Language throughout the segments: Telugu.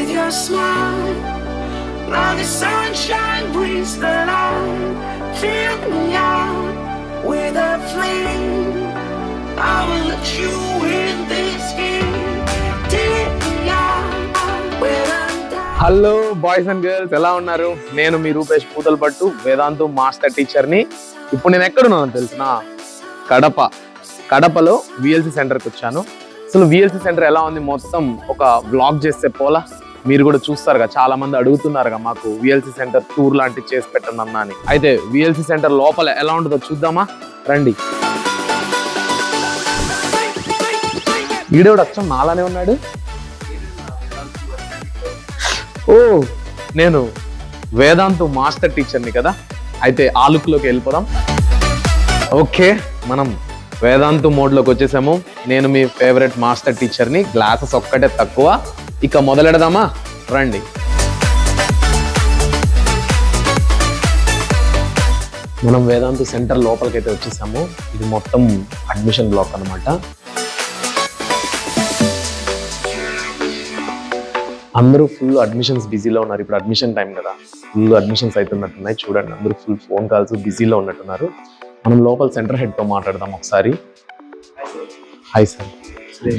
with your smile. Now the sunshine brings the light. Fill me out with a flame. I will let you in this game. Take me out where I'm down. Hello boys and girls, ఎలా ఉన్నారు? నేను మీ రూపేష్ పూతలపట్టు, వేదాంతు మాస్టర్ టీచర్ని. ఇప్పుడు నేను ఎక్కడున్నాను తెలిసిన? కడపలో విఎల్సి సెంటర్కి వచ్చాను. అసలు విఎల్సి సెంటర్ ఎలా ఉంది మొత్తం ఒక వ్లాగ్ చేస్తే పోలా. మీరు కూడా చూస్తారుగా, చాలా మంది అడుగుతున్నారుగా మాకు విఎల్సి సెంటర్ టూర్ లాంటివి చేసి పెట్టండి అన్నా అని. అయితే విఎల్సి సెంటర్ లోపల ఎలా ఉంటుందో చూద్దామా, రండి. వీడియోడు అచ్చం నాలానే ఉన్నాడు. ఓ, నేను వేదాంతు మాస్టర్ టీచర్ని కదా, అయితే ఆ లుక్లోకి వెళ్ళిపోదాం. ఓకే, మనం వేదాంతు మోడ్లోకి వచ్చేసాము. నేను మీ ఫేవరెట్ మాస్టర్ టీచర్ని. గ్లాసెస్ ఒక్కటే తక్కువ. ఇక మొదలెడదామా, రండి. మనం వేదాంతు సెంటర్ లోపలికైతే వచ్చేసాము. ఇది మొత్తం అడ్మిషన్ బ్లాక్ అన్నమాట. అందరూ ఫుల్ అడ్మిషన్స్ బిజీలో ఉన్నారు. ఇప్పుడు అడ్మిషన్ టైం కదా, ఫుల్ అడ్మిషన్స్ అవుతున్నట్టున్నాయి. చూడండి, అందరూ ఫుల్ ఫోన్ కాల్స్ బిజీలో ఉన్నట్టున్నారు. మనం లోపల సెంటర్ హెడ్తో మాట్లాడదాం ఒకసారి. Hi sir,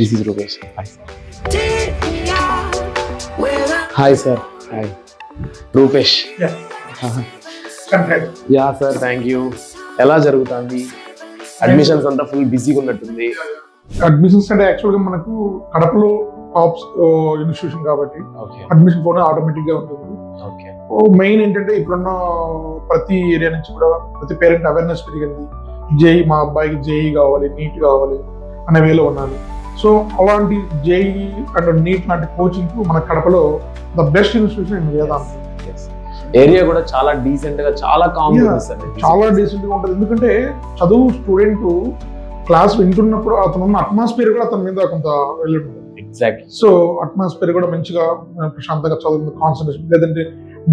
this is Rupesh. Hi sir. Hi sir. Hi Rupesh. Yeah sir, thank you. ఎలా జరుగుతుంది అడ్మిషన్స్? అంతా ఫుల్ బిజీగా ఉన్నట్టుంది. అడ్మిషన్స్ అంటే యాక్చువల్గా మనకు కడపలో టాప్ ఇన్స్టిట్యూషన్ కాబట్టి అడ్మిషన్ ఫోన్ ఆటోమేటిక్ గా ఉంటుంది. మెయిన్ ఏంటంటే ఇప్పుడున్న ప్రతి ఏరియా నుంచి కూడా ప్రతి పేరెంట్ అవేర్నెస్ పెరిగింది. జేఈ, మా అబ్బాయికి జేఈ కావాలి, నీట్ కావాలి అనే వేలో ఉన్నాను. సో అలాంటి జేఈ అండ్ నీట్ లాంటి కోచింగ్ మన కడపలో the best institution in Vedanta. Area కూడా చాలా డీసెంట్ గా, చాలా చాలా డీసెంట్ గా ఉంటుంది. ఎందుకంటే చదువు స్టూడెంట్ క్లాస్ వింటున్నప్పుడు అతను ఉన్న అట్మాస్ఫియర్ కూడా అతని మీద కొంత వెళ్ళడం. ఎగ్జాక్ట్లీ. సో అట్మాస్ఫియర్ కూడా మంచిగా ప్రశాంతంగా చదువు కాన్సన్ట్రేషన్, లేదంటే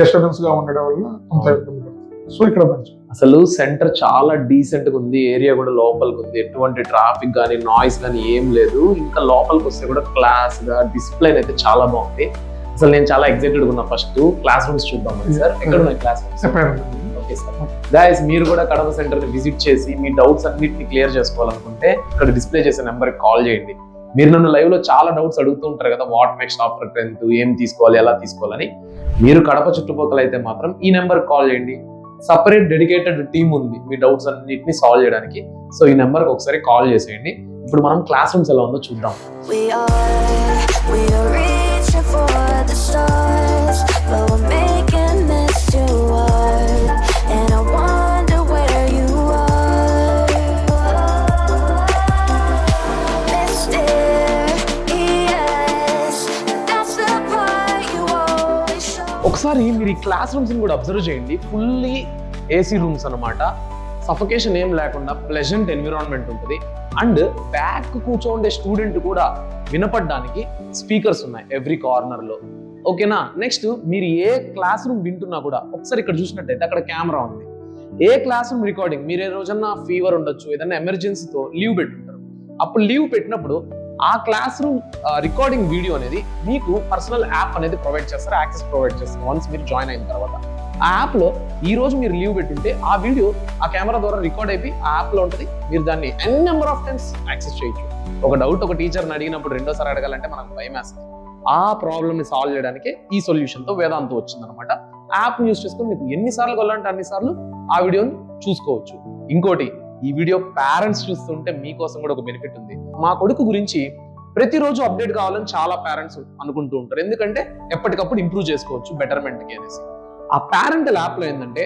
డిస్టర్బెన్స్ గా ఉండడం వల్ల కొంత ఇబ్బంది. సో ఇక్కడ మంచి అసలు సెంటర్ చాలా డీసెంట్ గా ఉంది. ఏరియా కూడా లోపలికి ఉంది. ఎటువంటి ట్రాఫిక్ కానీ నాయిస్ కానీ ఏం లేదు. ఇంకా లోపలికి వస్తే కూడా క్లాస్ గా డిస్ప్లే అయితే చాలా బాగుంది. అసలు నేను చాలా ఎక్సైటెడ్ ఉన్నా. ఫస్ట్ క్లాస్ రూమ్స్ చూద్దాం సార్. ఎక్కడ ఉన్నాయి class rooms? Okay sir. Guys, మీరు కూడా కడప సెంటర్ ని విజిట్ చేసి మీ డౌట్స్ అన్నిటిని క్లియర్ చేసుకోవాలనుకుంటే ఇక్కడ డిస్ప్లే చేసే నెంబర్ కి కాల్ చేయండి. మీరు నన్ను లైవ్ లో చాలా డౌట్స్ అడుగుతూ ఉంటారు కదా, వాట్ నెక్స్ట్ ఆఫ్టర్ 10th, ఏం తీసుకోవాలి, ఎలా తీసుకోవాలని. మీరు కడప చుట్టుపక్కల అయితే మాత్రం ఈ నెంబర్ కాల్ చేయండి. సపరేట్ డెడికేటెడ్ టీమ్ ఉంది మీ డౌట్స్ అన్నిటిని సాల్వ్ చేయడానికి. సో ఈ నెంబర్కి ఒకసారి కాల్ చేసేయండి. ఇప్పుడు మనం క్లాస్ రూమ్స్ ఎలా ఉందో చూద్దాం. ఒకసారి మీరు ఈ క్లాస్ రూమ్స్ కూడా అబ్జర్వ్ చేయండి. ఫుల్లీ ఏసీ రూమ్స్ అన్నమాట. సఫకేషన్ ఏం లేకుండా ప్లెజెంట్ ఎన్విరాన్మెంట్ ఉంటుంది. అండ్ బ్యాక్ కూర్చోండే స్టూడెంట్ కూడా వినపడడానికి స్పీకర్స్ ఉన్నాయి ఎవ్రీ కార్నర్ లో. ఓకేనా? నెక్స్ట్, మీరు ఏ క్లాస్ రూమ్ వింటున్నా కూడా ఒకసారి ఇక్కడ చూసినట్టయితే అక్కడ కెమెరా ఉంది. ఏ క్లాస్ రూమ్ రికార్డింగ్, మీరు ఏ రోజన్నా ఫీవర్ ఉండొచ్చు, ఏదైనా ఎమర్జెన్సీతో లీవ్ పెట్టుంటారు. అప్పుడు లీవ్ పెట్టినప్పుడు ఆ క్లాస్ రూమ్ రికార్డింగ్ వీడియో అనేది మీకు పర్సనల్ యాప్ అనేది ప్రొవైడ్ చేస్తారు, యాక్సెస్ ప్రొవైడ్ చేస్తారు. వన్స్ మీరు జాయిన్ అయిన తర్వాత ఆ యాప్ లో ఈ రోజు మీరు లీవ్ పెట్టుంటే ఆ వీడియో ఆ కెమెరా ద్వారా రికార్డ్ అయిపోయి ఆ యాప్ లో ఉంటుంది. మీరు దాన్ని ఎన్ నెంబర్ ఆఫ్ టైమ్స్ యాక్సెస్ చేయొచ్చు. ఒక డౌట్ ఒక టీచర్ని అడిగినప్పుడు రెండోసారి అడగాలంటే మనకు భయం వేస్తుంది. ఆ ప్రాబ్లమ్ ని సాల్వ్ చేయడానికి ఈ సొల్యూషన్ తో వేదాంత వచ్చిందనమాట. యాప్ యూజ్ చేసుకుని మీకు ఎన్నిసార్లు కొల్లాలంటే అన్నిసార్లు ఆ వీడియోని చూసుకోవచ్చు. ఇంకోటి, ఈ వీడియో పేరెంట్స్ చూస్తుంటే మీకోసం కూడా ఒక బెనిఫిట్ ఉంది. మా కొడుకు గురించి ప్రతిరోజు అప్డేట్ కావాలని చాలా పేరెంట్స్ అనుకుంటూ ఉంటారు. ఎందుకంటే ఎప్పటికప్పుడు ఇంప్రూవ్ చేసుకోవచ్చు బెటర్మెంట్కి అనేసి. ఆ పేరెంటల్ యాప్ లో ఏంటంటే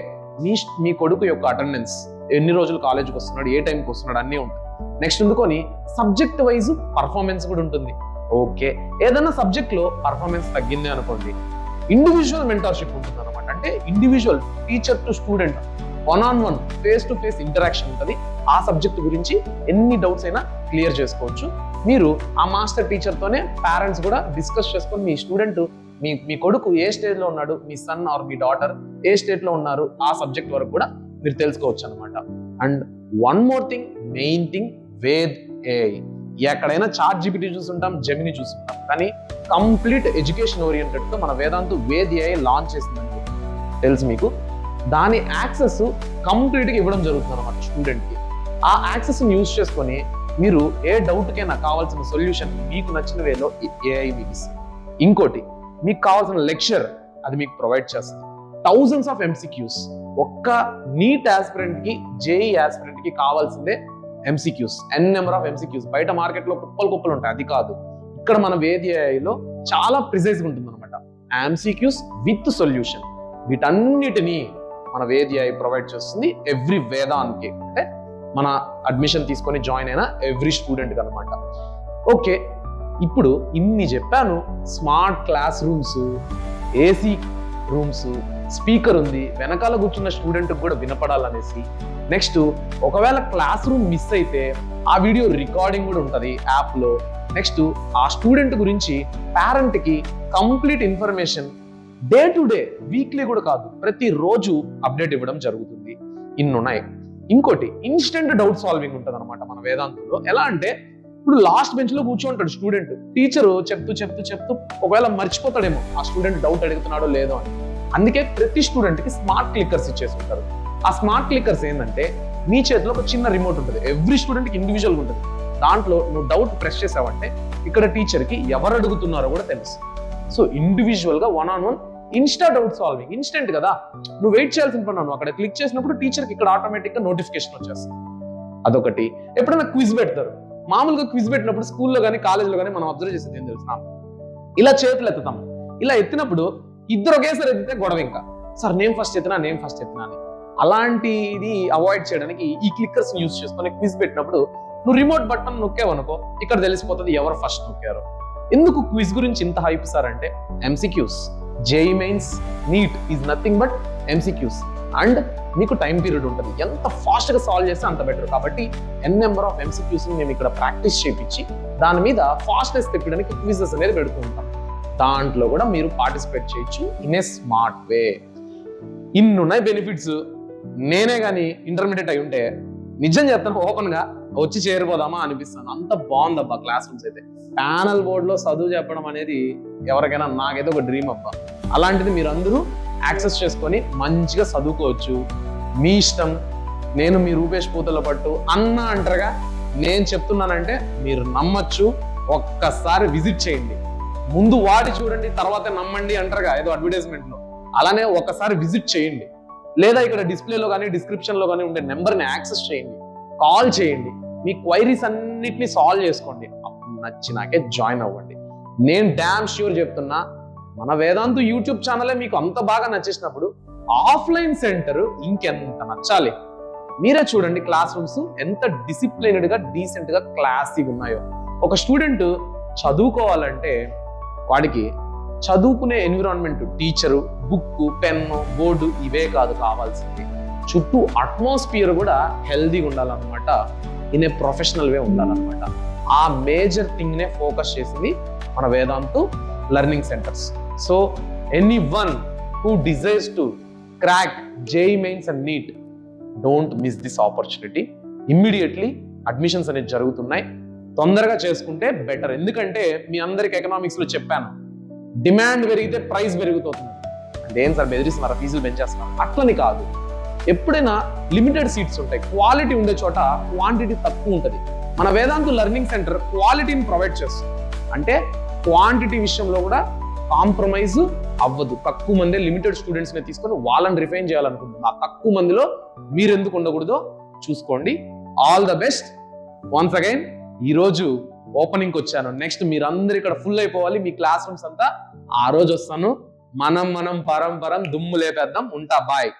మీ కొడుకు యొక్క అటెండెన్స్, ఎన్ని రోజులు కాలేజ్కి వస్తున్నాడు, ఏ టైంకి వస్తున్నాడు అన్నీ ఉంటాయి. నెక్స్ట్ అందుకొని సబ్జెక్ట్ వైజ్ పర్ఫార్మెన్స్ కూడా ఉంటుంది. ఓకే, ఏదైనా సబ్జెక్ట్ లో పర్ఫార్మెన్స్ తగ్గింది అనుకోండి, ఇండివిజువల్ మెంటర్షిప్ ఉంటుంది అనమాట. అంటే individual teacher to student one face to face interaction ఉంటుంది. ఆ సబ్జెక్ట్ గురించి ఎన్ని డౌట్స్ అయినా క్లియర్ చేసుకోవచ్చు. మీరు ఆ మాస్టర్ టీచర్ తోనే పేరెంట్స్ కూడా డిస్కస్ చేసుకొని మీ స్టూడెంట్, మీ కొడుకు ఏ స్టేజ్ లో ఉన్నాడు, మీ సన్ ఆర్ మీ డాటర్ ఏ స్టేట్ లో ఉన్నారు, ఆ సబ్జెక్ట్ వరకు కూడా మీరు తెలుసుకోవచ్చు అనమాట. And one more thing, main thing, Ved AI. ఎక్కడైనా చాట్ జీపీటీ చూస్తుంటాం, జెమిని చూస్తుంటాం, కానీ కంప్లీట్ ఎడ్యుకేషన్ ఓరియంటెడ్ తో మన వేదాంతు వేద్ AI లాంచ్ చేసిందండి. తెలుసు మీకు. దాని యాక్సెస్ కంప్లీట్గా ఇవ్వడం జరుగుతుంది అనమాట స్టూడెంట్కి. ఆ యాక్సెస్ని యూజ్ చేసుకొని మీరు ఏ డౌట్కైనా కావాల్సిన సొల్యూషన్ మీకు నచ్చిన వేలో AI మీకు ఇస్తుంది. ఇంకోటి, మీకు కావాల్సిన లెక్చర్ అది మీకు ప్రొవైడ్ చేస్తుంది. Thousands of MCQs. ఒక్క నీట్ ఆస్పిరెంట్కి, JEE ఆస్పిరెంట్కి కావాల్సిందే MCQs, నెంబర్ ఆఫ్ MCQs. బయట మార్కెట్లో కుప్పలు ఉంటాయి, అది కాదు. ఇక్కడ మన వేద్ AIలో చాలా ప్రిసైజ్గా ఉంటుంది అనమాట. MCQs విత్ సొల్యూషన్, వీటన్నిటినీ మన వేద్ AI ప్రొవైడ్ చేస్తుంది ఎవ్రీ వేదానికి, అంటే మన అడ్మిషన్ తీసుకొని జాయిన్ అయిన ఎవ్రీ స్టూడెంట్కి అనమాట. ఓకే, ఇప్పుడు ఇన్ని చెప్పాను. Smart class rooms, AC rooms, speaker ఉంది, వెనకాల కూర్చున్న స్టూడెంట్కి కూడా వినపడాలనేసి. నెక్స్ట్, ఒకవేళ క్లాస్ రూమ్ మిస్ అయితే ఆ వీడియో రికార్డింగ్ కూడా ఉంటుంది యాప్లో. నెక్స్ట్, ఆ స్టూడెంట్ గురించి పేరెంట్కి complete information day to day, weekly కూడా కాదు, ప్రతిరోజు అప్డేట్ ఇవ్వడం జరుగుతుంది. ఇన్నున్నాయి. ఇంకోటి, ఇన్స్టెంట్ డౌట్ సాల్వింగ్ ఉంటుంది అనమాట మన వేదాంతులో. ఎలా అంటే, ఇప్పుడు లాస్ట్ బెంచ్ లో కూర్చోంటాడు స్టూడెంట్, టీచరు చెప్తూ ఒకవేళ మర్చిపోతాడేమో ఆ స్టూడెంట్ డౌట్ అడుగుతున్నాడో లేదో అని. అందుకే ప్రతి స్టూడెంట్ కి స్మార్ట్ క్లిక్కర్స్ ఇచ్చేసి ఉంటారు. ఆ స్మార్ట్ క్లిక్కర్స్ ఏంటంటే, మీ చేతిలో ఒక చిన్న రిమోట్ ఉంటుంది, ఎవ్రీ స్టూడెంట్ కి ఇండివిజువల్ ఉంటుంది. దాంట్లో నువ్వు డౌట్ ప్రెస్ చేసావంటే ఇక్కడ టీచర్ కి ఎవరు అడుగుతున్నారో కూడా తెలుసు. సో ఇండివిజువల్ గా 1-on-1 Insta doubt solving, instant కదా, నువ్వు వెయిట్ చేయాల్సిన పని. నువ్వు అక్కడ క్లిక్ చేసినప్పుడు టీచర్కి ఇక్కడ ఆటోమేటిక్ గా నోటిఫికేషన్ వచ్చేస్తుంది. అదొకటి. ఎప్పుడైనా క్విజ్ పెడతారు, మామూలుగా క్విజ్ పెట్టినప్పుడు స్కూల్లో కానీ కాలేజ్లో కానీ మనం అబ్జర్వ్ చేసేది ఏం తెలుసు, ఇలా చేతులు ఎత్తుతాం. ఇలా ఎత్తినప్పుడు ఇద్దరు ఒకేసారి ఎత్తితే గొడవ. ఇంకా సార్ నేను ఫస్ట్ ఎత్తినా అని. అలాంటిది అవాయిడ్ చేయడానికి ఈ క్లిక్కర్స్ యూజ్ చేసుకొని క్విజ్ పెట్టినప్పుడు నువ్వు రిమోట్ బటన్ నొక్కావనుకో, ఇక్కడ తెలిసిపోతుంది ఎవరు ఫస్ట్ నొక్కారో. ఎందుకు క్విజ్ గురించి ఇంత హైప్ సార్ అంటే, MCQs, JEE mains, NEET is nothing but MCQs. And మీకు టైం పీరియడ్ ఉంటుంది, ఎంత ఫాస్ట్గా సాల్వ్ చేస్తే అంత బెటర్. కాబట్టి నెంబర్ ఆఫ్ MCQs మేము ఇక్కడ ప్రాక్టీస్ చేయించి దాని మీద ఫాస్ట్నెస్ తెప్పడానికి క్విజెస్ అనేది పెడుతూ ఉంటాం. దాంట్లో కూడా మీరు పార్టిసిపేట్ చేయొచ్చు ఇన్ ఏ స్మార్ట్ వే. ఇన్నున్నాయి బెనిఫిట్స్. నేనే కానీ ఇంటర్మీడియట్ అయి ఉంటే నిజం చెప్తాను, ఓపెన్ గా వచ్చి చేరిపోదామా అనిపిస్తాను. అంత బాగుందబ్బా క్లాస్ రూమ్స్ అయితే. ప్యానల్ బోర్డులో చదువు చెప్పడం అనేది ఎవరికైనా, నాకైతే ఒక డ్రీమ్ అబ్బా. అలాంటిది మీరు అందరూ యాక్సెస్ చేసుకొని మంచిగా చదువుకోవచ్చు. మీ ఇష్టం. నేను మీ రూపేష్ పూతల పట్టు అన్న అంటారుగా, నేను చెప్తున్నానంటే మీరు నమ్మచ్చు. ఒక్కసారి విజిట్ చేయండి, ముందు వాడి చూడండి తర్వాత నమ్మండి అంటారుగా ఏదో అడ్వర్టైజ్మెంట్ లో. అలానే ఒక్కసారి విజిట్ చేయండి, లేదా ఇక్కడ డిస్ప్లేలో కానీ డిస్క్రిప్షన్ లో కానీ ఉండే నెంబర్ని యాక్సెస్ చేయండి, కాల్ చేయండి, మీ క్వైరీస్ అన్నిటిని సాల్వ్ చేసుకోండి. అప్పుడు నచ్చినాకే జాయిన్ అవ్వండి. నేను డామ్ ష్యూర్ చెప్తున్నా, మన వేదాంతు యూట్యూబ్ ఛానలే మీకు అంత బాగా నచ్చేసినప్పుడు ఆఫ్లైన్ సెంటర్ ఇంకెంత నచ్చాలి. మీరే చూడండి క్లాస్ రూమ్స్ ఎంత డిసిప్లైన్డ్ గా, డీసెంట్ గా, క్లాసీగా ఉన్నాయో. ఒక స్టూడెంట్ చదువుకోవాలంటే వాడికి చదువుకునే environment, teacher, book, pen, board ఇవే కాదు కావాల్సింది. చుట్టూ అట్మాస్ఫియర్ కూడా హెల్దీగా ఉండాలన్నమాట. ఇన్ ఏ ప్రొఫెషనల్ వే ఉండాలన్నమాట. ఆ మేజర్ థింగ్ నే ఫోకస్ చేసింది మన Vedantu learning centres. So anyone who desires to crack JEE mains and NEET, don't miss this opportunity. Immediately admissions అనేది జరుగుతున్నాయి. తొందరగా చేసుకుంటే బెటర్. ఎందుకంటే మీ అందరికి ఎకనామిక్స్ లో చెప్పాను, డిమాండ్ పెరిగితే ప్రైస్ పెరుగుతుంది. అంటే ఏం సార్ బెదిరిస్తున్నారా, ఫీజులు పెంచేస్తున్నారు? అట్లని కాదు. ఎప్పుడైనా లిమిటెడ్ సీట్స్ ఉంటాయి. క్వాలిటీ ఉండే చోట క్వాంటిటీ తక్కువ ఉంటుంది. మన వేదాంతు లెర్నింగ్ సెంటర్ క్వాలిటీని ప్రొవైడ్ చేస్తుంది. అంటే క్వాంటిటీ విషయంలో కూడా కాంప్రమైజ్ అవ్వదు. తక్కువ మంది లిమిటెడ్ స్టూడెంట్స్ ని తీసుకొని వాళ్ళని రిఫైన్ చేయాలనుకుంటుంది. ఆ తక్కువ మందిలో మీరు ఎందుకు ఉండకూడదో చూసుకోండి. All the best. Once again ఈ రోజు ఓపెనింగ్ వచ్చాను. నెక్స్ట్ మీరందరూ ఇక్కడ ఫుల్ అయిపోవాలి మీ క్లాస్ రూమ్స్ అంతా. ఆ రోజు వస్తాను. మనం పరం దుమ్ము లేపేద్దాం. ఉంటా, బాయ్.